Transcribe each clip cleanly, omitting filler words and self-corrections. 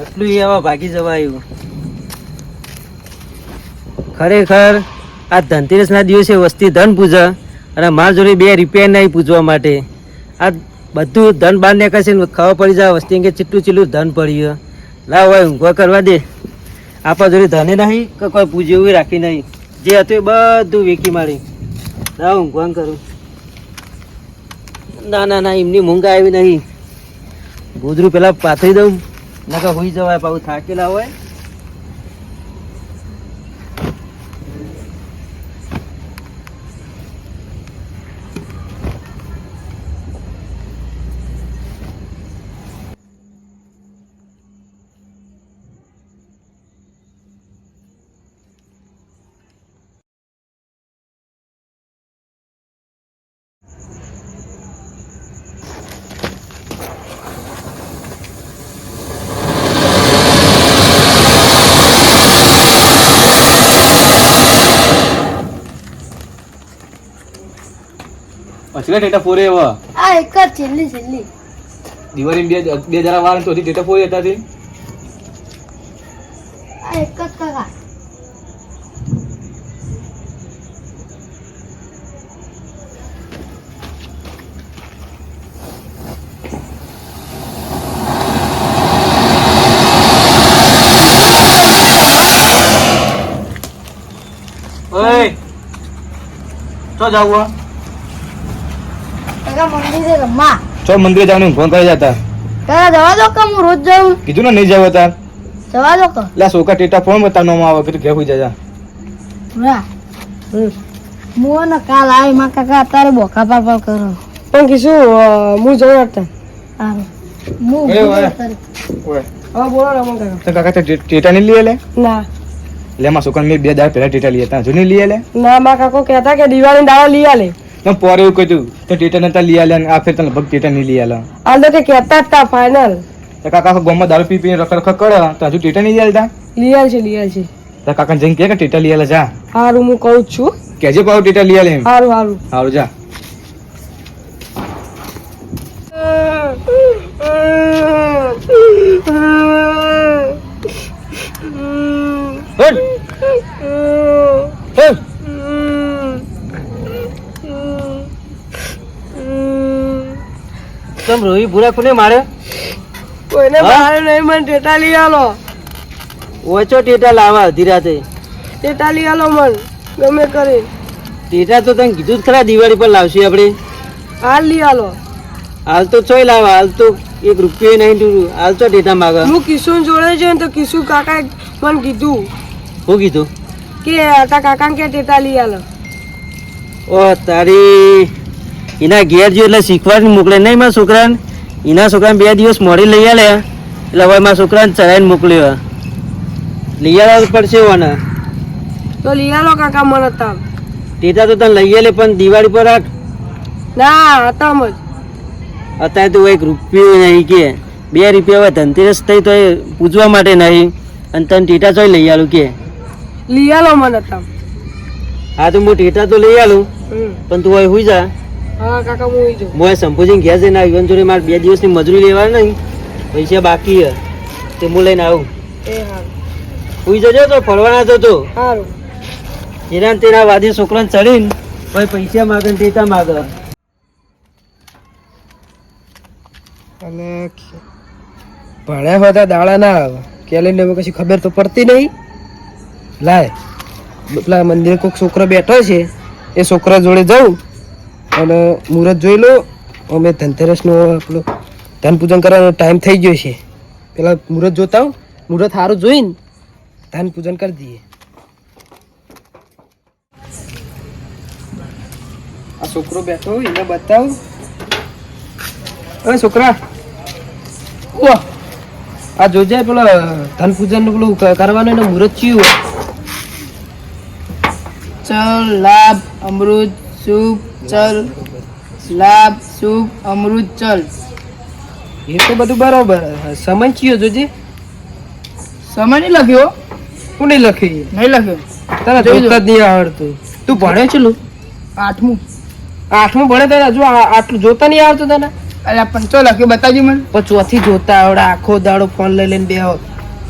એટલું એવા ભાગી જવાયું. ખરેખર આ ધનતેરસના દિવસે વસ્તી ધન પૂજા અને મારા જોડે 2 રૂપિયા નહીં પૂજવા માટે. આ બધું ધન બહાર નીકળશે ને ખબર પડી જાય વસ્તી કે ચીટલું ધન પડ્યું. લાવ હોય ઊંઘવા કરવા દે. આપણા જોડે ધને નહીં કે કોઈ પૂજ્ય એવું રાખી નહીં. જે હતું એ બધું વેકી મારી. લાવ ઊંઘવા કરું. ના એમની મૂંગા આવી નહીં. ગોદરું પેલા પાથરી દઉં નકા હોઈ જવાય પાછું થાકેલા હોય. પછી ટેટા ફોરે એવા આ એક જ છેલ્લી દિવાળી બે જરા વાર તો ટેટા ફોરે હતા તે આ એક જ કાકા ઓય તો જાવ મંદિરે રમવા ચો મંદિરે જવાનું ફોન કરી જતા તારા જવા દો કે હું રોજ જાઉં કીધું ને નહીં જાવ તાર જવા દો કે લા સોકા ટેટા ફોન બતાવવામાં આવે કે ઘેર હોઈ જા ના મોને કાલ આવી માં કાકા અત્યારે બોકા પાપા કરો પણ કીશું હું જવું હતા સારું હું ઓય હા બોલો રમણ કાકા તો કાકા ટેટા નહીં લઈએ લે ના લે માં સોકા મેં 2 દાડા પહેલા ટેટા લઈએ તા જૂની લઈએ લે ના માં કાકો કહેતા કે દિવાળી દાડા લઈ આલે મેં પોરે એવું કહ્યું તો ટેટા નતા લઈ આલે આ ફેર તને લગભગ ટેટા નહીં લઈ આલે આ તો કે કહેતા જ તા ફાઇનલ તો કાકા ગોમાં દારૂ પી પીને રખ કરે તો હજુ ટેટા નહીં આલતા લઈ આલશે તો કાકા જઈને કે ટેટા લઈ આલે જા સારું હું કહું જ છું કેજે પાવ ટેટા લઈ આલે એમ સારું હારું જા હટ હટ તમ રોહી ભૂરા કોને મારે? કોઈને હા? બહાર નહીં મને ટેટા લઈ આલો ઓછો ટેટા લાવા અડધી રાતે. ટેટા લઈ આલો મન ગમે કરી ટેટા તો તને કીધું જ ખરા દિવાળી પર લાવશું આપણે. હાલ લઈ આલો હાલ તો ચોય લાવા, હાલ તો 1 રૂપિયો નહીં ટૂરું. હાલ તો ટેટા માગે. હું કિશુન જોડે છે ને તો કિશુ કાકા મને કીધું શું કીધું? કે તા કાકા કે ટેટા લઈ આલો ઓ તારી એના ઘેર જો એટલે શીખવાડીને મોકલે નહીં મારા છોકરાને. એના છોકરાને 2 દિવસ મોડી લઈ આલે એટલે હવે મારા છોકરાને ચરાઈને મોકલ્યો. લઈ આવવા પડશે ઓને. તો લઈ આલો કાકા મને તાર ટેટા તો તને લઈ આલે પણ દિવાળી પર રાખ. ના હતા મત અત્યારે તો 1 રૂપિયો નહીં કે 2 રૂપિયા હવે ધનતેરસ થઈ તો એ પૂજવા માટે નહીં અને તને ટેટા ચોય લઈ આલું કે. લઈ આલો મને તાર હા તો હું ટેટા તો લઈ આલું પણ તું હવે હુઈ જા. હા કાકા હું ઈ જો મોય સંપૂજીને ઘેર જઈને આવ્યો જોડે મારે 2 દિવસની મજૂરી લેવાની નહીં, પૈસા બાકી હે તે હું લઈને આવું. એ હારું હુઈ જજો તો ફરવાના જતો. સારું એના તેના વાદી છોકરાને ચડીને પછી પૈસા માગે ને ટેટા માગે. અને ભણ્યા હોતા દાડા ના આવે કેલેન્ડર માં કશી ખબર તો પડતી નહીં. લાય પેલા મંદિર કોઈક છોકરો બેઠો છે એ છોકરા જોડે જાઉં અને મુહૂર્ત જોઈ લો. અમે ધનતેરસનો પેલો ધન પૂજન કરવાનો ટાઈમ થઈ ગયો છે. પેલા મુહૂર્ત જોતા આવું, મુહૂર્ત સારું જોઈને ધન પૂજન કરી દઈએ. આ છોકરો બેઠો હોય એને બતાવું. અરે છોકરા ઓ આ જોજે પેલો ધન પૂજન નું પેલું કરવાનું એને મુહૂર્ત ચિયું. ચલ લાભ અમૃત શુભ ચલ લાભ શુભ અમૃત ચલ એ તો બધું બરોબર. સમય ચિયો જોજે. સમય નહીં લખ્યો હું નહીં લખી નહીં લખ્યો તને જોતા જ નહીં આવડતું. તું ભણે ચલું 8મું 8મું ભણે તને હજુ આટલું જોતા નહીં આવડતું તને? અલ્યા પણ ચો લખ્યો બતાવજો મને પણ ચોથી જોતા આવડે. આખો દાડો ફોન લઈ લઈને બેહો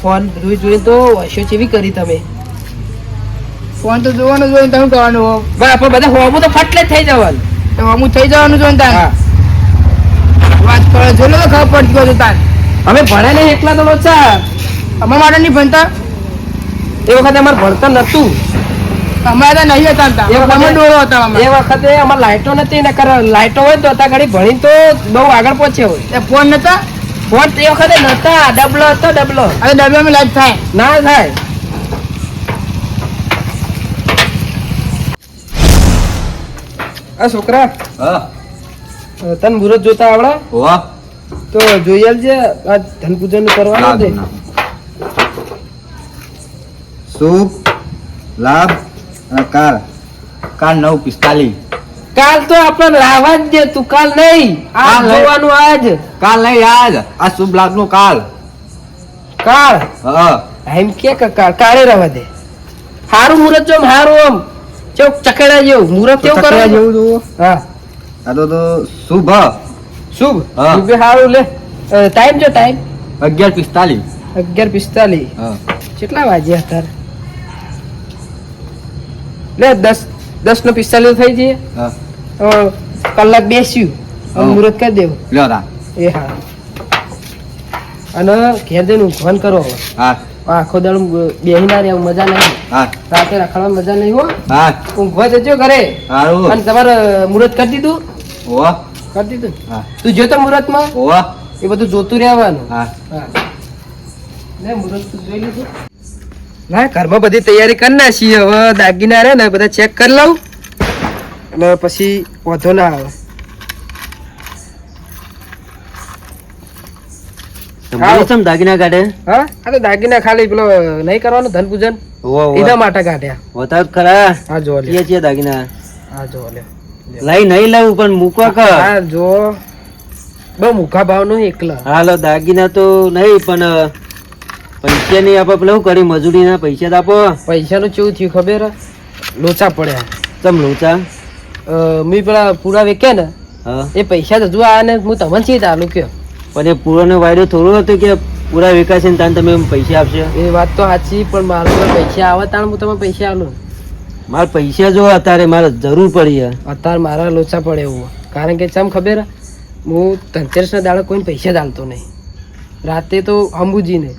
ફોન જોઈ તો વસ્યો ચેવી કરી તમે ફોન તો જોવાનું જોઈને તમે કરવાનું હો ભાઈ આપણે બધા હોમું તો ફાટલે જ થઈ જવાનું તો અમુક થઈ જવાનું જોઈને તાર વાત કરો જો તો ખબર પડતી હોય તો તાર અમે ભણ્યા નહીં એકલા તો લોચા અમારા માટે નહીં ભણતા એ વખતે અમારે ભણતર નતું અમારે તો નહીં હતા એ વખતે- તમે ડોળો હતા એ અમારે વખતે અમારે લાઇટો નથી ને લાઇટો હોય તો અત્યારે ઘડી ભણી તો બહુ આગળ પહોંચ્યો હોય એ ફોન નતા ફોન તે વખતે નતા ડબલો હતો ડબલો હવે ડબ્બામાં લાઈટ થાય ના થાય આ છોકરા હા તને મુહૂર્ત જોતા આવડે હોવા તો જોઈ આવજે આ ધન પૂજન કરવાનું છે શુભ લાભ અને કાલ કાલ 9:45 કાલ તો આપણે લાવવા જ દે તું કાલ નહીં આ કાલ નહીં. જોવાનું આજ કાલ નહીં આજ આ શુભ લાભ નું કાલ કાળ હા એમ કે કાળ કાળે રહેવા દે હારું મુહૂર્ત જો હારું આમ ચોક ચકેડા જેવું મુહૂર્ત કેવું કરે જેવું જોવો હા આ તો શુભ શુભ હા. શુભે હારું લે ટાઈમ જો ટાઈમ 11:45 11:45 હા કેટલા વાગ્યા અત્યારે લે 10:45 થઈ જઈએ હા કલાક બેસ્યું હા. મુહૂર્ત કરી દેવું લ્યો તા એ હા અને ઘેર જઈને ઊંઘવાનું કરો હવે. હા આખો દાડો બેહી ના રહેવું મજા નહીં હા રાતે રખડવા મજા નહીં હો હા ઊંઘવા જજો ઘરે સારું અને તમારે મુહૂર્ત કરી દીધું હોવા કરી દીધું હા તું જોતો મુહૂર્તમાં હોવા એ બધું જોતું રહેવાનું હા હા લે મુહૂર્ત તું જોઈ લીધું ના ઘરમાં બધી તૈયારી કરી નાખી હવે દાગીના રહે ને બધા ચેક કરી લઉં અને પછી વાંધો ના આવે તમારે ચમ દાગીના કાઢે હા આ તો દાગીના ખાલી પેલો નહીં કરવાનું ધન પૂજન એના માટે કાઢ્યા બતાવ ખરા હા જો લે છીએ દાગીના હા જો લે લઈ નહીં લાવું પણ મૂકો કે હા જો બહુ મુખા ભાવ નું એકલા હાલો દાગીના તો નહીં પણ પૈસા નહીં આપો પેલું શું કરી મજૂરીના પૈસા તો આપો પૈસાનું કેવું થયું ખબર લોચા પડ્યા ચમ લોચા મેં પેલા પૂરા વેક્યા ને હા એ પૈસા તો હજુ આયા ને હું તમને છીએ ચાલુ કયો પણ એ પૂરોનો વાયદો થોડો હતો કે પૂરા વેચાશે ને તાન તમે પૈસા આપશો એ વાત તો સાચી પણ મારા જોડે પૈસા આવે તાણ હું તમને પૈસા આલું મારે પૈસા જો અત્યારે મારે જરૂર પડી છે. અત્યારે મારા લોચા પડે એવું કારણ કે ચમ ખબર હું ધનતેરસના દાડે કોઈને પૈસા જ આલતો નહીં રાતે તો અંબુજી ને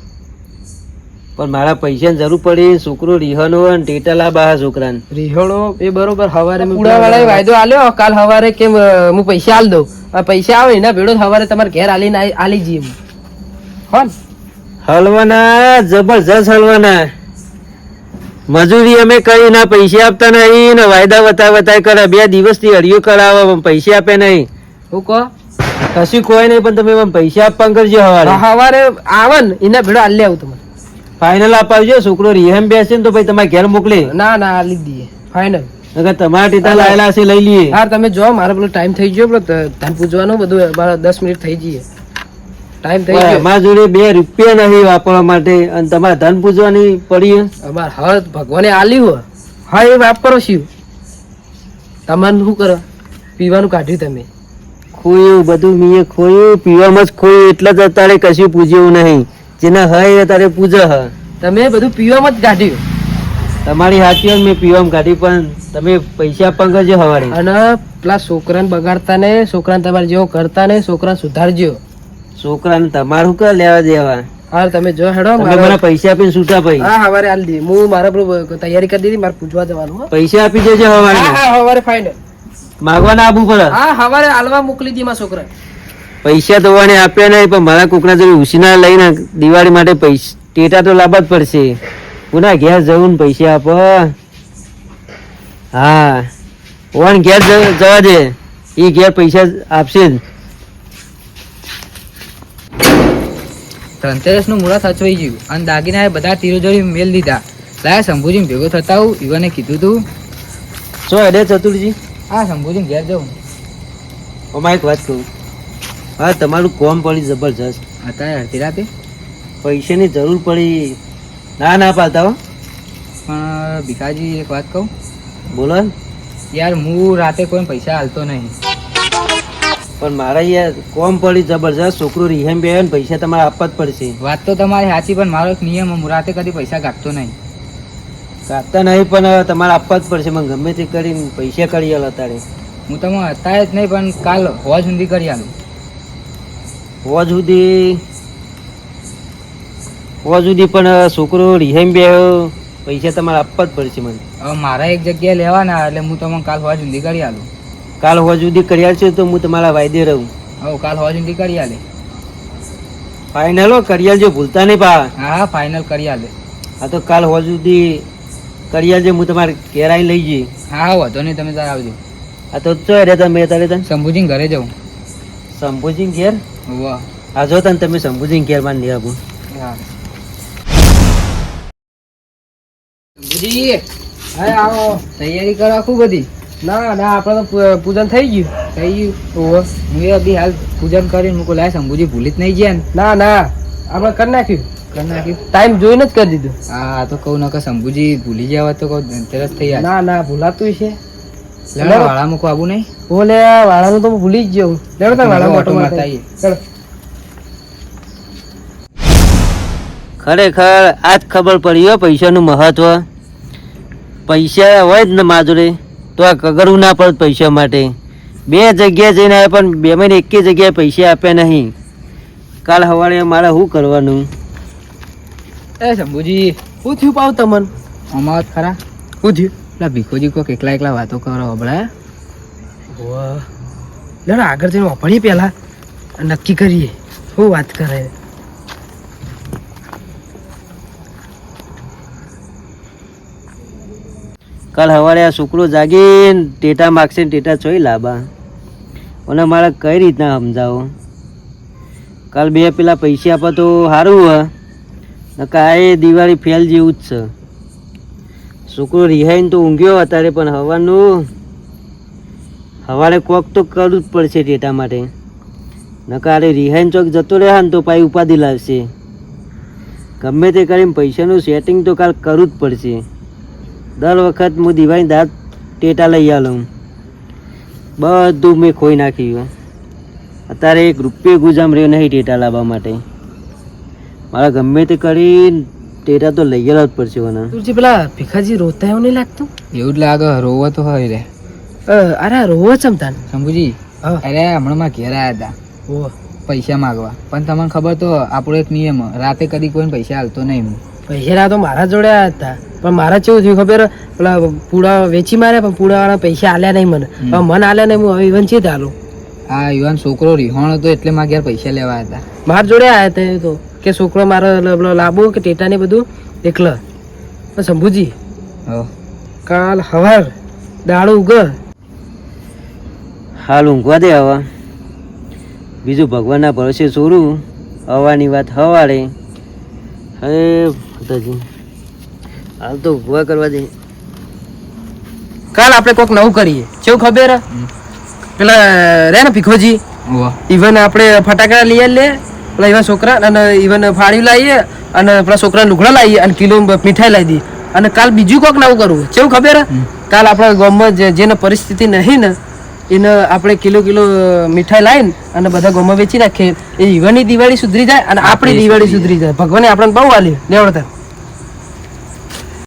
પણ મારા પૈસાની જરૂર પડી છોકરો રિહનો હોય ને ટેટા લાભ આ છોકરાને રીહોળો એ બરોબર હવારે પૂડાવાળાએ વાયદો આલ્યો કાલ હવારે કે હું પૈસા આલ દઉં આ પૈસા આવે એના ભેળો હવારે તમારે ઘેર આલીને આલી જઈએ હું. હો ને? હલવાના જબરજસ્ત હલવાના મજૂરી અમે કરી ના પૈસા આપતા નહીં ને વાયદા વતાય કરે 2 દિવસથી અડિયો કરાવો પણ પૈસા આપે નહીં હું કહો કશું કોઈ નહીં પણ તમે મને પૈસા આપવા કરજો હવારે હવારે આવે ને એના ભેળો આલી આવું તમારે ફાઇનલ અપાવજો છોકરો રિહેમ બેસે ને તો ભાઈ તમારે ઘેર મોકલે ના ના આલી જ દઈએ ફાઇનલ નકર તમારા ટેટા લાયેલા હશે લઈ લઈએ હા તમે જો મારે પેલો ટાઈમ થઈ ગયો પેલો ધન પૂજવાનો બધું મારા 10 મિનિટ થઈ જઈએ ટાઈમ થઈ પણ ગયો અમારા જોડે 2 રૂપિયા નહીં વાપરવા માટે અને તમારે ધન પૂજવાની પડી છે. અમાર હા ભગવાને આલ્યું હોય. હા એ વાપરો શિવ તમારે શું કરો પીવાનું કાઢ્યું તમે ખોયું બધું મીએ ખોયું પીવામાં જ ખોયું એટલે જ અત્યારે કશું પૂજ્યું નહીં જેને હોય અત્યારે પૂજે હ તમે બધું પીવામાં જ કાઢ્યું તમારી હાથીઓ મેં પીવામાં કાઢી પણ તમે પૈસા આપવા કરજો હવારે અને પેલા છોકરાને બગાડતા ને છોકરાને તમારે જેવો કરતા ને છોકરાને સુધારજો છોકરાને તમારું કર લેવા દેવા હા તમે જો હેડો તમે મને પૈસા આપીને છૂટા ભાઈ હા હવારે આલી દઈએ હું મારા પેલું તૈયારી કરી દીધી મારે પૂછવા જવાનું હો. પૈસા આપી દેજો હવારે હા હા હવારે ફાઇનલ માગવાના આપવું પડે હા હવારે આલવા મોકલી દી મારા છોકરા પૈસા તો વાને આપ્યા નહીં પણ મારા કોકના જોડે ઉછીના લઈને દિવાળી માટે પૈસા ટેટા તો લાવવા જ પડશે પુના ઘેર જવું ને પૈસા આપો હા ઓન ઘેર જવા દે એ ઘેર પૈસા આપશે જ ધનતેરસ નું મુહૂર્ત સચવાઈ ગયું અને દાગીના બધા તીરોજોડી મેલ દીધા લાયા શંભુજી ભેગો થતા હું ઈવાને કીધું તું શું અડે ચતુરજી હા શંભુજી ઘેર જાઉં ઓમાં એક વાત કહું હા તમારું કોમ પડી જબરજસ્ત અત્યારે અડધી રાતે પૈસાની જરૂર પડી ના પાડતા હો પણ ભીખાજી એક વાત કહું બોલો યાર હું રાતે કોઈ પૈસા હાલતો નહીં પણ મારા યાર કોમ પડી જબરજસ્ત છોકરું રિહેમ બે ને પૈસા તમારે આપવા જ પડશે. વાત તો તમારી સાચી, પણ મારો એક નિયમ હું રાતે કદી પૈસા કાઢતો નહીં. કાઢતા નહીં પણ તમારે આપવા જ પડશે. મને ગમે તે કરીને પૈસા કરી આલો તારે. હું તમે અત્યારે જ નહીં પણ કાલ હોજ સુધી કરી આલું. હોજ સુધી પણ છોકરો રિહેમ બે પૈસા તમારે આપવા જ પડશે મને. હવે મારા એક જગ્યાએ લેવાના એટલે હું તમને કાલ હોજ સુધી કરી આલું. કાલ હોજ સુધી કરી આલશો તો હું તમારા વાયદે રહું. હવે કાલ હોજ સુધી કરી આલે. ફાઇનલ હો, કરી આલજો, ભૂલતા નહીં પા. હા હા ફાઇનલ કરી આલે. હા તો કાલ હોજ સુધી કરી આલજો, હું તમારે ઘેર આવીને લઈ જઈએ. હા હા વાંધો નહીં, તમે તાર આવજો. હા તો ચો રે તમે તારે તને શંભુજી ઘરે જાઉં. શંભુજી ઘેર? વાહ. હા જો તને તમે શંભુજી ઘેર માં નહીં આપું. હા શંભુજી, હા આવો. તૈયારી કરો આખું બધી? ના ના આપણે તો પૂજન થઈ ગયું. થઈ ગયું? ઓહો, હું એ અભી હાલ પૂજન કરીને મૂકો. લાય શંભુજી ભૂલી જ નહીં ગયા ને? ના ના આપણે કરી નાખ્યું. કરી નાખ્યું? ટાઈમ જોઈને જ કરી દીધું. હા તો કહું નકર શંભુજી ભૂલી ગયા હોત તો કહું ધનતેરસ થઈ જાય. ના ના ભૂલાતું છે. લેડો વાળા મૂકો આવું નહીં. ઓલે વાળાનું તો હું ભૂલી જ ગયો. લેડો તાર વાળા મોટો મારતા મારતા આવીએ. ચલો. ખરેખર આજ ખબર પડી હો પૈસાનું મહત્વ. પૈસા હોય જ ને મારા જોડે તો આ કગરવું ના પડે પૈસા માટે. બે જગ્યાએ જઈને આવ્યા પણ બે મહિને એક જગ્યાએ પૈસા આપ્યા નહીં. કાલ સવારે મારે શું કરવાનું? એ શંભુજી, શું થયું પાવ તમન? અમાવત ખરા? શું થયું? પેલા ભીખોજી કોક એકલા એકલા વાતો કરો હબળાયા. લેડો આગળ જઈને વાપરીએ પહેલા નક્કી કરીએ શું વાત કરે. કાલ સવારે આ છોકરો જાગીને ટેટા માગશે ને ટેટા ચોઈ લાબા અને મારે કઈ રીતના સમજાવો? કાલ બે પેલા પૈસા આપવા તો સારું હ, નકા એ દિવાળી ફેલ જેવું જ છે. છોકરો રિહાઈને તો ઊંઘ્યો અત્યારે પણ સવારે કોક તો કરવું જ પડશે ટેટા માટે. નકા અરે રિહાઈને ચોક જતો રહે ને તો પાછી ઉપાધિ લાવશે. ગમે તે કરીને પૈસાનું સેટિંગ તો કાલ કરવું જ પડશે. દર વખત હું દિવાળી દાંત ટેટા લઈ આવું, બધું મેં ખોઈ નાખ્યું. અત્યારે એક રૂપિયો ગુજામ રહ્યો નહીં ટેટા લાવવા માટે. મારે ગમે તે કરી ટેટા તો લઈ આવવા જ પડશે. મને પેલા ભીખાજી રોતા એવું નહીં લાગતું? એવું જ લાગે, રોવો તો હોય રે. અરે રોવો ચમતાન શંભુજી, હા. અરે હમણાં માં ઘેર આવ્યા હતા ઓ પૈસા માગવા, પણ તમને ખબર તો આપણો એક નિયમ રાતે કદી કોઈને પૈસા હાલતો નહીં. હું પૈસા તો મારા જોડે આવ્યા હતા પણ મારા કેવું થયું ખબર? પેલા પૂડા વેચી માર્યા પણ પૂડા વાળા પૈસા આલ્યા નહીં મને. હવે મને આલ્યા નહીં, હું હવે ઇવન ચીત આલું. આ યુવાન છોકરો રિહોણ હતો એટલે મારા ઘેર પૈસા લેવા હતા. મારા જોડે આવ્યા હતા તો કે છોકરો મારો લાંબુ કે ટેટા ને બધું એકલા. પણ શંભુજી, હો કાલ હવાર દાડો ઉગ. હાલ ઊંઘવા દે હવે. બીજું ભગવાનના ભરોસે છોડું. હવાની વાત હવારે. હવે માતાજી, હાલ તો ઊંઘવા કરવા દે. કાલ આપણે કોક નવું કરીએ. કેવું ખબર? પેલા રે ને ભીખોજી, વાહ ઇવન આપણે ફટાકડા લઈ લે પેલા એવા છોકરા, અને ઇવન ફાળી લાવીએ અને પેલા છોકરા લુગડા લાવીએ અને કિલો મીઠાઈ લાવી દઈએ. અને કાલ બીજું કોક નવું કરવું. કેવું ખબર? કાલ આપણા ગામમાં જેને પરિસ્થિતિ નહીં ને એને આપણે કિલો મીઠાઈ લાવીને અને બધા ગામમાં વેચી નાખીએ. એ ઇવનની દિવાળી સુધરી જાય અને આપણી દિવાળી સુધરી જાય. ભગવાને આપણને બહુ આલ્યું. લેવડતા